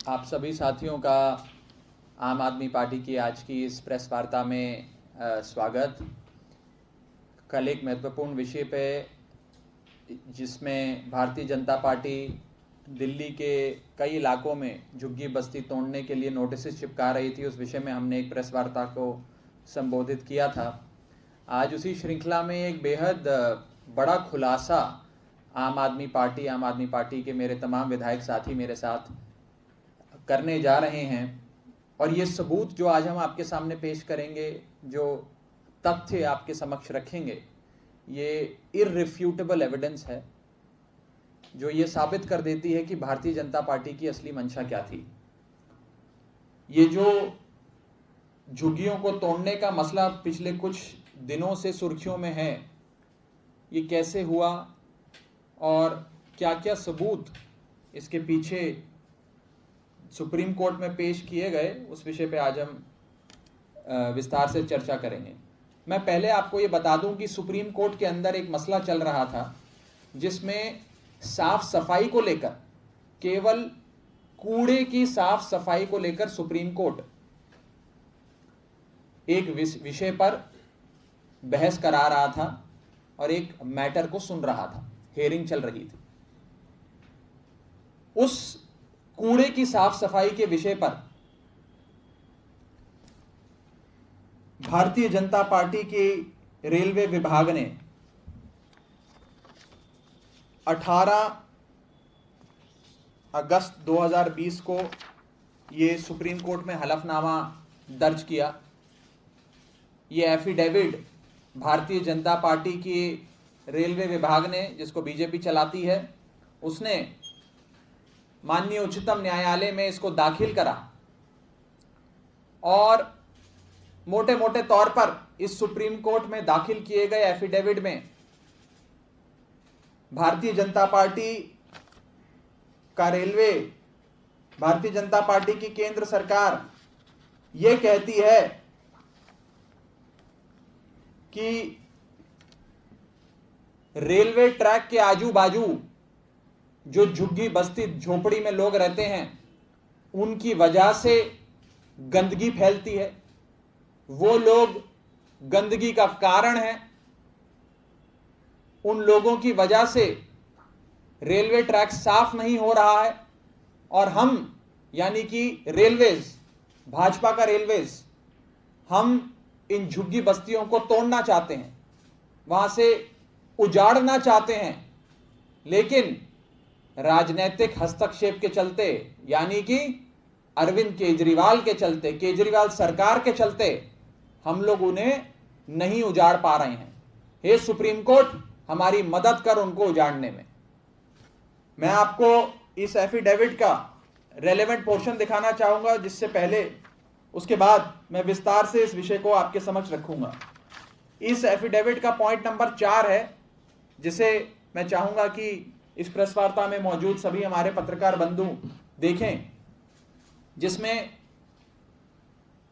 आप सभी साथियों का आम आदमी पार्टी की आज की इस प्रेस वार्ता में स्वागत। कल एक महत्वपूर्ण विषय पे जिसमें भारतीय जनता पार्टी दिल्ली के कई इलाकों में झुग्गी बस्ती तोड़ने के लिए नोटिस चिपका रही थी, उस विषय में हमने एक प्रेस वार्ता को संबोधित किया था। आज उसी श्रृंखला में एक बेहद बड़ा खुलासा आम आदमी पार्टी के मेरे तमाम विधायक साथी मेरे साथ करने जा रहे हैं और ये सबूत जो आज हम आपके सामने पेश करेंगे, जो तथ्य आपके समक्ष रखेंगे, ये इररिफ्यूटेबल एविडेंस है जो ये साबित कर देती है कि भारतीय जनता पार्टी की असली मंशा क्या थी। ये जो झुग्गियों को तोड़ने का मसला पिछले कुछ दिनों से सुर्खियों में है, ये कैसे हुआ और क्या क्या सबूत इसके पीछे सुप्रीम कोर्ट में पेश किए गए, उस विषय पे आज हम विस्तार से चर्चा करेंगे। मैं पहले आपको ये बता दूं कि सुप्रीम कोर्ट के अंदर एक मसला चल रहा था जिसमें साफ सफाई को लेकर, केवल कूड़े की साफ सफाई को लेकर सुप्रीम कोर्ट एक विषय पर बहस करा रहा था और एक मैटर को सुन रहा था, हेयरिंग चल रही थी। उस कूड़े की साफ सफाई के विषय पर भारतीय जनता पार्टी के रेलवे विभाग ने 18 अगस्त 2020 को ये सुप्रीम कोर्ट में हलफनामा दर्ज किया। ये एफिडेविट भारतीय जनता पार्टी की रेलवे विभाग ने, जिसको बीजेपी चलाती है, उसने माननीय उच्चतम न्यायालय में इसको दाखिल करा और मोटे मोटे तौर पर इस सुप्रीम कोर्ट में दाखिल किए गए एफिडेविट में भारतीय जनता पार्टी का रेलवे, भारतीय जनता पार्टी की केंद्र सरकार यह कहती है कि रेलवे ट्रैक के आजू बाजू जो झुग्गी बस्ती झोपड़ी में लोग रहते हैं, उनकी वजह से गंदगी फैलती है, वो लोग गंदगी का कारण है, उन लोगों की वजह से रेलवे ट्रैक साफ नहीं हो रहा है और हम यानी कि रेलवेज, भाजपा का रेलवेज, हम इन झुग्गी बस्तियों को तोड़ना चाहते हैं, वहां से उजाड़ना चाहते हैं, लेकिन राजनीतिक हस्तक्षेप के चलते, यानी कि अरविंद केजरीवाल के चलते, केजरीवाल सरकार के चलते, हम लोग उन्हें नहीं उजाड़ पा रहे हैं। हे सुप्रीम कोर्ट, हमारी मदद कर उनको उजाड़ने में। मैं आपको इस एफिडेविट का रेलेवेंट पोर्शन दिखाना चाहूंगा, जिससे पहले उसके बाद मैं विस्तार से इस विषय को आपके समक्ष रखूंगा। इस एफिडेविट का पॉइंट नंबर 4 है, जिसे मैं चाहूंगा कि इस प्रेस वार्ता में मौजूद सभी हमारे पत्रकार बंधु देखें, जिसमें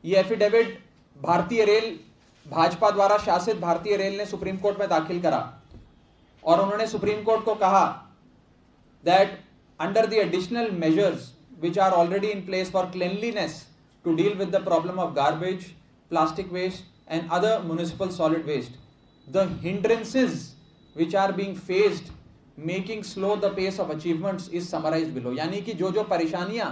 यह एफिडेविट भारतीय रेल, भाजपा द्वारा शासित भारतीय रेल ने सुप्रीम कोर्ट में दाखिल करा और उन्होंने सुप्रीम कोर्ट को कहा that under the additional measures which are already in place for cleanliness to deal with the problem of garbage, plastic waste and other municipal solid waste, the hindrances which are being faced making slow the pace of achievements is summarized below। यानी कि जो जो परेशानियां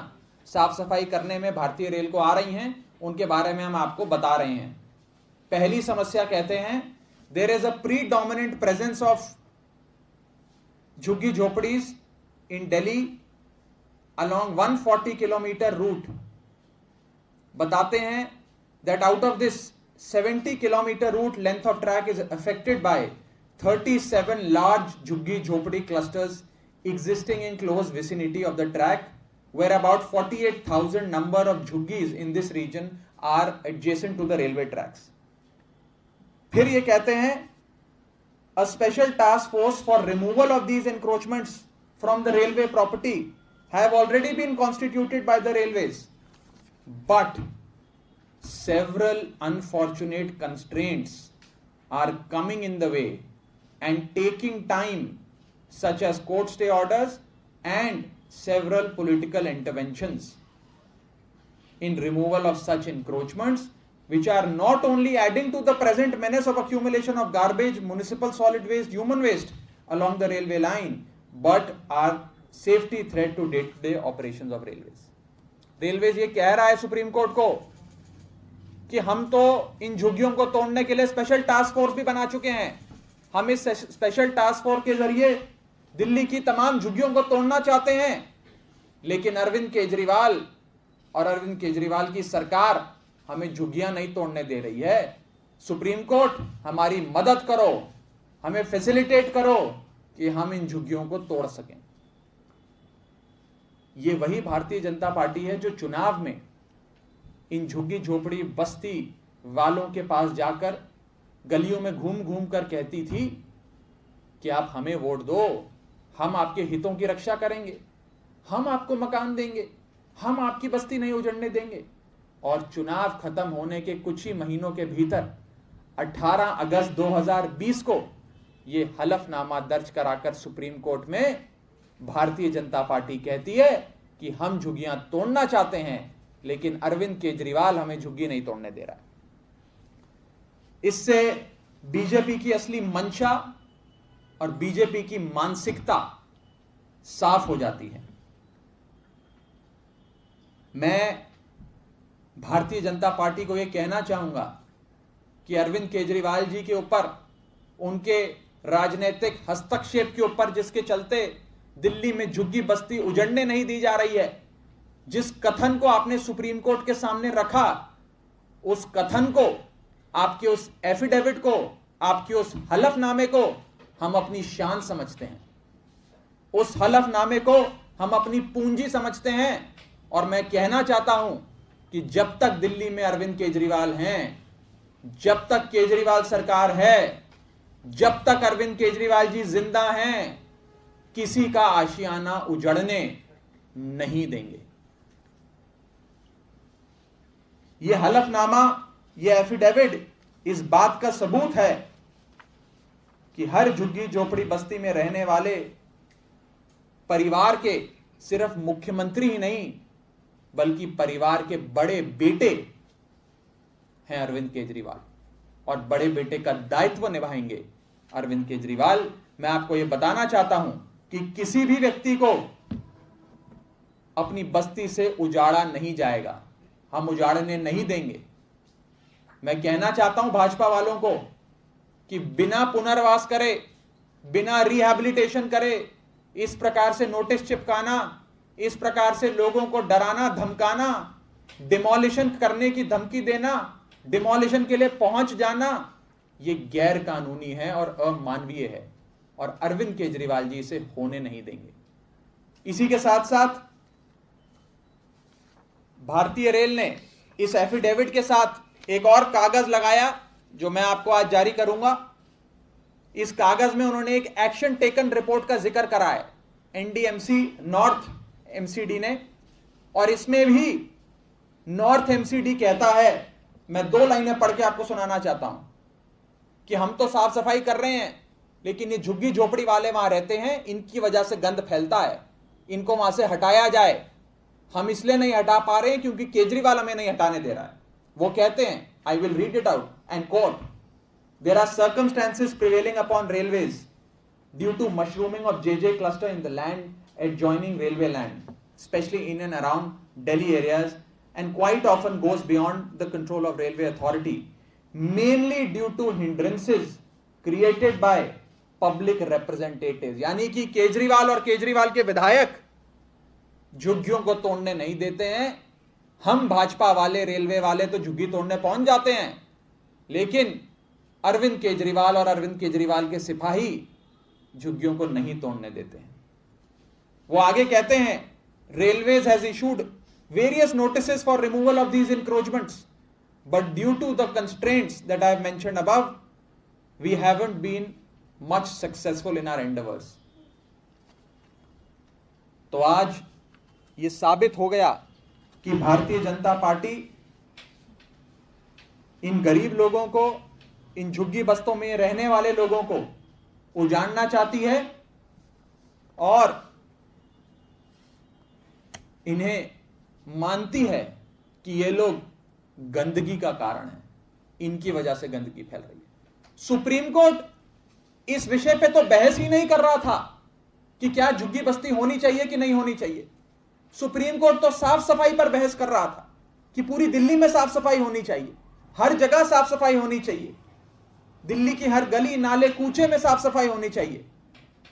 साफ सफाई करने में भारतीय रेल को आ रही हैं, उनके बारे में हम आपको बता रहे हैं। पहली समस्या कहते हैं, there is a predominant presence of झुग्गी झोपड़ीज in Delhi along 140 kilometre route. बताते हैं that out of this 70 kilometre route length of track is affected by 37 large झुग्गी झोपड़ी clusters existing in close vicinity of the track, where about 48,000 number of झुग्गीज in this region are adjacent to the railway tracks। फिर ये कहते हैं a special task force for removal of these encroachments from the railway property have already been constituted by the railways, but several unfortunate constraints are coming in the way and taking time, such as court stay orders and several political interventions in removal of such encroachments, which are not only adding to the present menace of accumulation of garbage, municipal solid waste, human waste along the railway line, but are safety threat to day-to-day operations of railways. Railways ये कह रहा है supreme court को कि हम तो इन झुग्गियों को तोड़ने के लिए स्पेशल टास्क फोर्स भी बना चुके हैं, हम इस स्पेशल टास्क फोर्स के जरिए दिल्ली की तमाम झुग्गियों को तोड़ना चाहते हैं, लेकिन अरविंद केजरीवाल और अरविंद केजरीवाल की सरकार हमें झुग्गियां नहीं तोड़ने दे रही है। सुप्रीम कोर्ट हमारी मदद करो, हमें फैसिलिटेट करो कि हम इन झुग्गियों को तोड़ सकें। ये वही भारतीय जनता पार्टी है जो चुनाव में इन झुग्गी झोपड़ी बस्ती वालों के पास जाकर गलियों में घूम घूम कर कहती थी कि आप हमें वोट दो, हम आपके हितों की रक्षा करेंगे, हम आपको मकान देंगे, हम आपकी बस्ती नहीं उजड़ने देंगे। और चुनाव खत्म होने के कुछ ही महीनों के भीतर 18 अगस्त 2020 को ये हलफनामा दर्ज कराकर सुप्रीम कोर्ट में भारतीय जनता पार्टी कहती है कि हम झुग्गियां तोड़ना चाहते हैं, लेकिन अरविंद केजरीवाल हमें झुग्गी नहीं तोड़ने दे रहा है। इससे बीजेपी की असली मंशा और बीजेपी की मानसिकता साफ हो जाती है। मैं भारतीय जनता पार्टी को यह कहना चाहूंगा कि अरविंद केजरीवाल जी के ऊपर, उनके राजनीतिक हस्तक्षेप के ऊपर, जिसके चलते दिल्ली में झुग्गी बस्ती उजड़ने नहीं दी जा रही है, जिस कथन को आपने सुप्रीम कोर्ट के सामने रखा, उस कथन को, आपके उस एफिडेविट को, आपके उस हलफनामे को हम अपनी शान समझते हैं, उस हलफनामे को हम अपनी पूंजी समझते हैं। और मैं कहना चाहता हूं कि जब तक दिल्ली में अरविंद केजरीवाल हैं, जब तक केजरीवाल सरकार है, जब तक अरविंद केजरीवाल जी जिंदा हैं, किसी का आशियाना उजड़ने नहीं देंगे। यह हलफनामा, यह एफिडेविट इस बात का सबूत है कि हर झुग्गी झोपड़ी बस्ती में रहने वाले परिवार के सिर्फ मुख्यमंत्री ही नहीं, बल्कि परिवार के बड़े बेटे हैं अरविंद केजरीवाल, और बड़े बेटे का दायित्व निभाएंगे अरविंद केजरीवाल। मैं आपको यह बताना चाहता हूं कि किसी भी व्यक्ति को अपनी बस्ती से उजाड़ा नहीं जाएगा, हम उजाड़ने नहीं देंगे। मैं कहना चाहता हूं भाजपा वालों को कि बिना पुनर्वास करे, बिना रिहैबिलिटेशन करे, इस प्रकार से नोटिस चिपकाना, इस प्रकार से लोगों को डराना धमकाना, डिमोलिशन करने की धमकी देना, डिमोलिशन के लिए पहुंच जाना, यह गैर कानूनी है और अमानवीय है, और अरविंद केजरीवाल जी इसे होने नहीं देंगे। इसी के साथ साथ भारतीय रेल ने इस एफिडेविट के साथ एक और कागज लगाया जो मैं आपको आज जारी करूंगा। इस कागज में उन्होंने एक एक्शन टेकन रिपोर्ट का जिक्र करा है, एनडीएमसी नॉर्थ एमसीडी ने, और इसमें भी नॉर्थ एमसीडी कहता है, मैं 2 लाइनें पढ़ के आपको सुनाना चाहता हूं, कि हम तो साफ सफाई कर रहे हैं, लेकिन ये झुग्गी झोपड़ी वाले वहां रहते हैं, इनकी वजह से गंद फैलता है, इनको वहां से हटाया जाए। हम इसलिए नहीं हटा पा रहे हैं क्योंकि केजरीवाल हमें नहीं हटाने दे रहा है। वो कहते हैं, I will read it out and quote, there are circumstances prevailing upon railways due to mushrooming of JJ cluster in the land adjoining railway land, especially in and around Delhi areas, and quite often goes beyond the control of railway authority, mainly due to hindrances created by public representatives। यानी कि केजरीवाल और केजरीवाल के विधायक झुग्गियों को तोड़ने नहीं देते हैं। हम भाजपा वाले, रेलवे वाले तो झुग्गी तोड़ने पहुंच जाते हैं, लेकिन अरविंद केजरीवाल और अरविंद केजरीवाल के सिपाही झुग्गियों को नहीं तोड़ने देते हैं। वो आगे कहते हैं, railways has issued various notices for removal of these encroachments, but due to the constraints that I have mentioned above, we haven't been much successful in our endeavours. तो आज ये साबित हो गया कि भारतीय जनता पार्टी इन गरीब लोगों को, इन झुग्गी बस्तों में रहने वाले लोगों को उजाड़ना चाहती है और इन्हें मानती है कि ये लोग गंदगी का कारण है, इनकी वजह से गंदगी फैल रही है। सुप्रीम कोर्ट इस विषय पे तो बहस ही नहीं कर रहा था कि क्या झुग्गी बस्ती होनी चाहिए कि नहीं होनी चाहिए। सुप्रीम कोर्ट तो साफ सफाई पर बहस कर रहा था कि पूरी दिल्ली में साफ सफाई होनी चाहिए, हर जगह साफ सफाई होनी चाहिए, दिल्ली की हर गली नाले कूचे में साफ सफाई होनी चाहिए।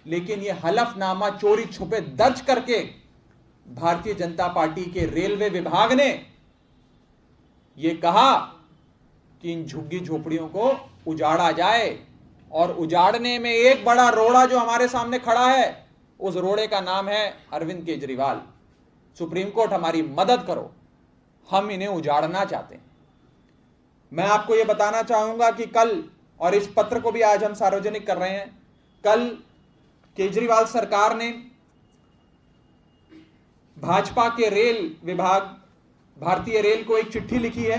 लेकिन यह हलफनामा चोरी छुपे दर्ज करके भारतीय जनता पार्टी के रेलवे विभाग ने यह कहा कि इन झुग्गी झोपड़ियों को उजाड़ा जाए, और उजाड़ने में एक बड़ा रोड़ा जो हमारे सामने खड़ा है, उस रोड़े का नाम है अरविंद केजरीवाल। सुप्रीम कोर्ट हमारी मदद करो, हम इन्हें उजाड़ना चाहते हैं। मैं आपको यह बताना चाहूंगा कि कल, और इस पत्र को भी आज हम सार्वजनिक कर रहे हैं, कल केजरीवाल सरकार ने भाजपा के रेल विभाग, भारतीय रेल को एक चिट्ठी लिखी है।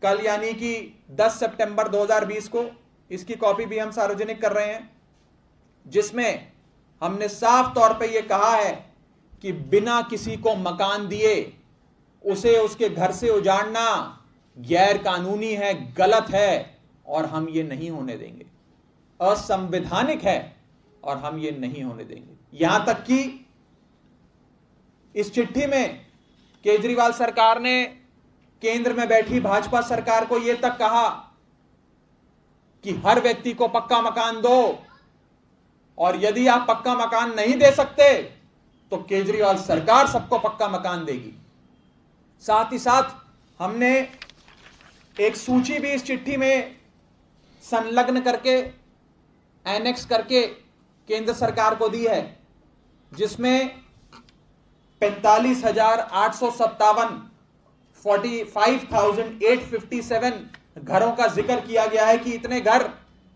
कल यानी कि 10 सितंबर 2020 को इसकी कॉपी भी हम सार्वजनिक कर रहे हैं, जिसमें हमने साफ तौर पे यह कहा है कि बिना किसी को मकान दिए उसे उसके घर से उजाड़ना गैर कानूनी है, गलत है, और हम ये नहीं होने देंगे, असंवैधानिक है और हम ये नहीं होने देंगे। यहां तक कि इस चिट्ठी में केजरीवाल सरकार ने केंद्र में बैठी भाजपा सरकार को यह तक कहा कि हर व्यक्ति को पक्का मकान दो, और यदि आप पक्का मकान नहीं दे सकते तो केजरीवाल सरकार सबको पक्का मकान देगी। साथ ही साथ हमने एक सूची भी इस चिट्ठी में संलग्न करके, एनेक्स करके केंद्र सरकार को दी है, जिसमें 45,857 45,857 घरों का जिक्र किया गया है कि इतने घर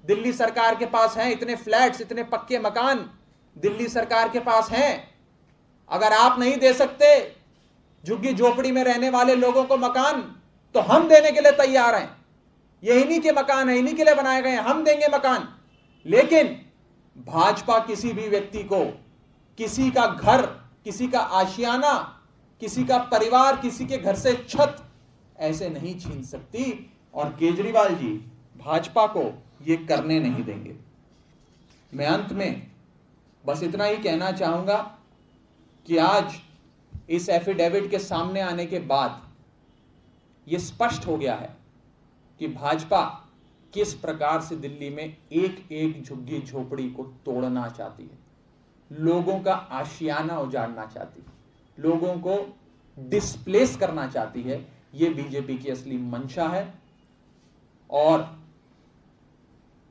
दिल्ली सरकार के पास हैं, इतने फ्लैट्स, इतने पक्के मकान दिल्ली सरकार के पास हैं। अगर आप नहीं दे सकते झुग्गी झोपड़ी में रहने वाले लोगों को मकान, तो हम देने के लिए तैयार हैं। ये इन्हीं के मकान है, इन्हीं के लिए बनाए गए हैं, हम देंगे मकान। लेकिन भाजपा किसी भी व्यक्ति को किसी का घर, किसी का आशियाना, किसी का परिवार, किसी के घर से छत ऐसे नहीं छीन सकती, और केजरीवाल जी भाजपा को ये करने नहीं देंगे। मैं अंत में बस इतना ही कहना चाहूंगा कि आज इस एफिडेविट के सामने आने के बाद यह स्पष्ट हो गया है कि भाजपा किस प्रकार से दिल्ली में एक एक झुग्गी झोपड़ी को तोड़ना चाहती है, लोगों का आशियाना उजाड़ना चाहती है, लोगों को डिस्प्लेस करना चाहती है। यह बीजेपी की असली मंशा है, और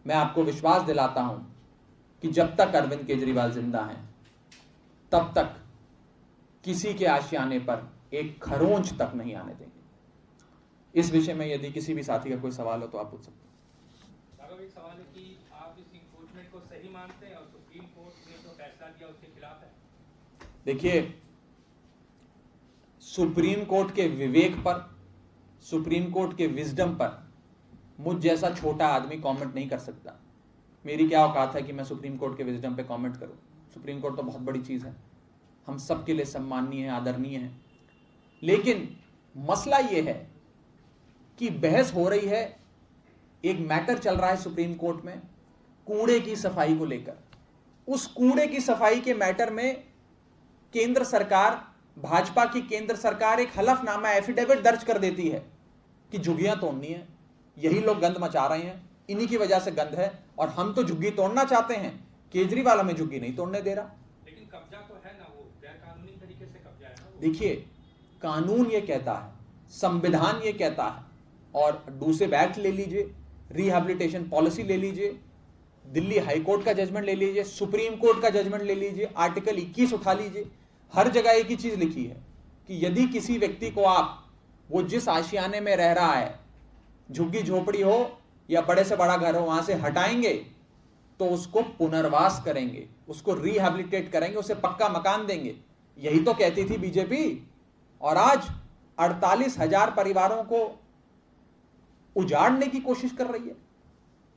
मैं आपको विश्वास दिलाता हूं कि जब तक अरविंद केजरीवाल जिंदा हैं, तब तक किसी के आशियाने पर एक खरोंच तक नहीं आने देंगे। इस विषय में यदि किसी भी साथी का कोई सवाल हो तो आप पूछ सकते हैं। एक सवाल है कि आप इस इंक्रोचमेंट को सही मानते हैं और सुप्रीम कोर्ट ने जो फैसला दिया उसके खिलाफ है? देखिए, सुप्रीम कोर्ट के विवेक पर, सुप्रीम कोर्ट के विजडम पर मुझ जैसा छोटा आदमी कमेंट नहीं कर सकता। मेरी क्या औकात है कि मैं सुप्रीम कोर्ट के विजडम पे कमेंट करूं। सुप्रीम कोर्ट तो बहुत बड़ी चीज है, हम सबके लिए सम्माननीय है, आदरणीय है। लेकिन मसला यह है कि बहस हो रही है, एक मैटर चल रहा है सुप्रीम कोर्ट में कूड़े की सफाई को लेकर। उस कूड़े की सफाई के मैटर में केंद्र सरकार, भाजपा की केंद्र सरकार एक हलफनामा, एफिडेविट दर्ज कर देती है कि झुग्गियां तोड़नी है, यही लोग गंद मचा रहे हैं, इन्हीं की वजह से गंद है, और हम तो झुग्गी तोड़ना चाहते हैं, केजरीवाल हमें झुग्गी नहीं तोड़ने दे रहा। लेकिन कब्जा तो है ना, वो गैर कानूनी तरीके से कब्जा है ना। देखिए, कानून ये कहता है, संविधान ये कहता है, और डूसेब एक्ट ले लीजिए, रिहैबिलिटेशन पॉलिसी ले लीजिए, दिल्ली हाईकोर्ट का जजमेंट ले लीजिए, सुप्रीम कोर्ट का जजमेंट ले लीजिए, आर्टिकल 21 उठा लीजिए, हर जगह एक ही चीज लिखी है कि यदि किसी व्यक्ति को आप, वो जिस आशियाने में रह रहा है, झुग्गी झोपड़ी हो या बड़े से बड़ा घर हो, वहां से हटाएंगे तो उसको पुनर्वास करेंगे, उसको रिहैबिलिटेट करेंगे, उसे पक्का मकान देंगे। यही तो कहती थी बीजेपी, और आज 48,000 परिवारों को उजाड़ने की कोशिश कर रही है।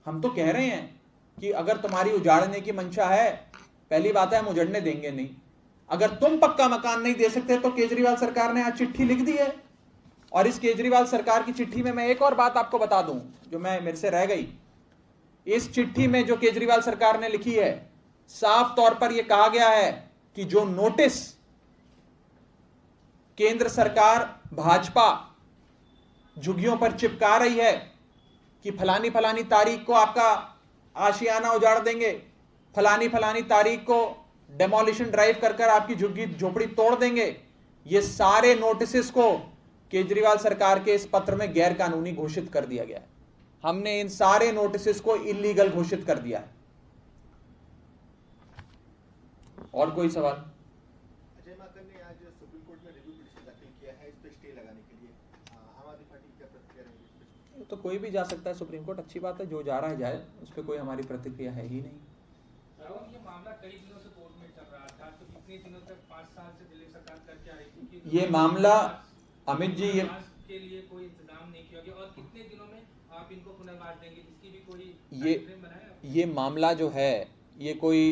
हम तो कह रहे हैं कि अगर तुम्हारी उजाड़ने की मंशा है, पहली बात है हम उजड़ने देंगे नहीं। अगर तुम पक्का मकान नहीं दे सकते तो केजरीवाल सरकार ने आज चिट्ठी लिख दी है। और इस केजरीवाल सरकार की चिट्ठी में मैं एक और बात आपको बता दूं जो मेरे से रह गई। इस चिट्ठी में जो केजरीवाल सरकार ने लिखी है, साफ तौर पर यह कहा गया है कि जो नोटिस केंद्र सरकार भाजपा झुग्गियों पर चिपका रही है कि फलानी फलानी तारीख को आपका आशियाना उजाड़ देंगे, फलानी फलानी तारीख को डेमोलिशन ड्राइव कर कर आपकी झुग्गी झोपड़ी तोड़ देंगे, ये सारे नोटिस को केजरीवाल सरकार के इस पत्र में गैर कानूनी घोषित कर दिया गया है। हमने इन सारे नोटिस को इलीगल घोषित कर दिया है। और कोई सवाल? अजय माकन ने आज सुप्रीम कोर्ट में रिव्यू पिटीशन दाखिल किया है इस पर स्टे लगाने के लिए। आम आदमी पार्टी क्या प्रतिक्रिया रहेगी? तो कोई भी जा सकता है सुप्रीम कोर्ट, अच्छी बात है, जो जा रहा है जाए, उस पर कोई हमारी प्रतिक्रिया है ही नहीं। ये मामला कई दिनों से कोर्ट में चल रहा था, तो कितने दिनों तक 5 साल से दिल्ली सरकार करके आ रही थी? ये मामला अमित जी के लिए कोई इंतजाम नहीं किया गया, और कितने दिनों में आप इनको पुनर्वास देंगे, इसकी भी कोई टाइमफ्रेम बनाया? ये मामला जो है ये कोई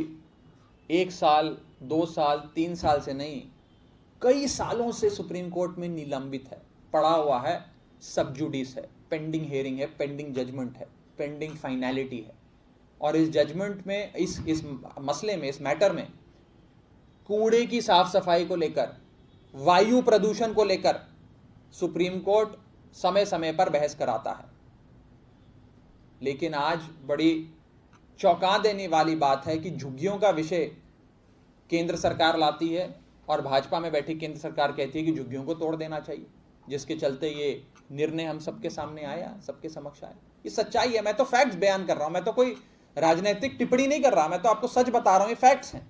1 साल 2 साल 3 साल से नहीं, कई सालों से सुप्रीम कोर्ट में निलंबित है, पड़ा हुआ है, सब जुडिस है, पेंडिंग हियरिंग है, पेंडिंग जजमेंट है, पेंडिंग फाइनलिटी है। और इस जजमेंट में, इस मसले में, इस मैटर में कूड़े की साफ सफाई को लेकर, वायु प्रदूषण को लेकर सुप्रीम कोर्ट समय समय पर बहस कराता है। लेकिन आज बड़ी चौंका देने वाली बात है कि झुग्गियों का विषय केंद्र सरकार लाती है और भाजपा में बैठी केंद्र सरकार कहती है कि झुग्गियों को तोड़ देना चाहिए, जिसके चलते ये निर्णय हम सबके सामने आया, सबके समक्ष आया। ये सच्चाई है, मैं तो फैक्ट्स बयान कर रहा हूं, मैं तो कोई राजनीतिक टिप्पणी नहीं कर रहा, मैं तो आपको सच बता रहा हूं, ये फैक्ट्स हैं,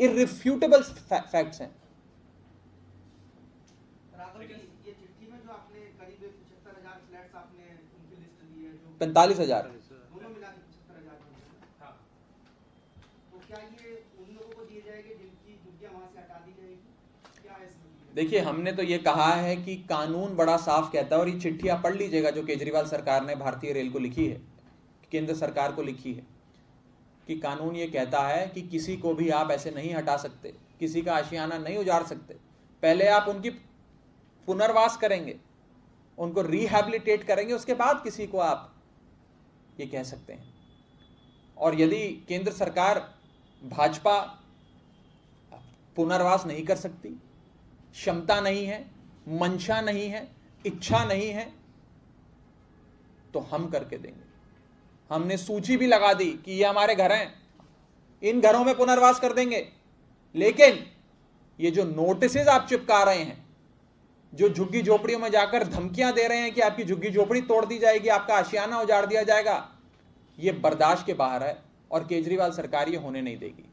इररिफ्यूटेबल फैक्ट्स हैं। ये चिट्ठी में जो आपने करीब 75,000 फ्लैट्स आपने उनकी लिस्ट दी है, जो 45,000 दोनों मिला के 75,000। हाँ, तो क्या ये उन लोगों को दिए जाएंगे जिनकी झुग्गियां वहां से हटा दी जाएगी, क्या है इसमें? देखिए, हमने तो ये कहा है कि कानून बड़ा साफ कहता है, और ये चिट्ठी आप पढ़ लीजिएगा जो केजरीवाल सरकार ने भारतीय रेल को लिखी है, केंद्र सरकार को लिखी है, कि कानून ये कहता है कि किसी को भी आप ऐसे नहीं हटा सकते, किसी का आशियाना नहीं उजाड़ सकते। पहले आप उनकी पुनर्वास करेंगे, उनको रिहैबिलिटेट करेंगे, उसके बाद किसी को आप ये कह सकते हैं। और यदि केंद्र सरकार भाजपा पुनर्वास नहीं कर सकती, क्षमता नहीं है, मंशा नहीं है, इच्छा नहीं है, तो हम करके देंगे। हमने सूची भी लगा दी कि ये हमारे घर हैं, इन घरों में पुनर्वास कर देंगे। लेकिन ये जो नोटिस आप चिपका रहे हैं, जो झुग्गी झोपड़ियों में जाकर धमकियां दे रहे हैं कि आपकी झुग्गी झोपड़ी तोड़ दी जाएगी, आपका आशियाना उजाड़ दिया जाएगा, ये बर्दाश्त के बाहर है और केजरीवाल सरकार ये होने नहीं देगी।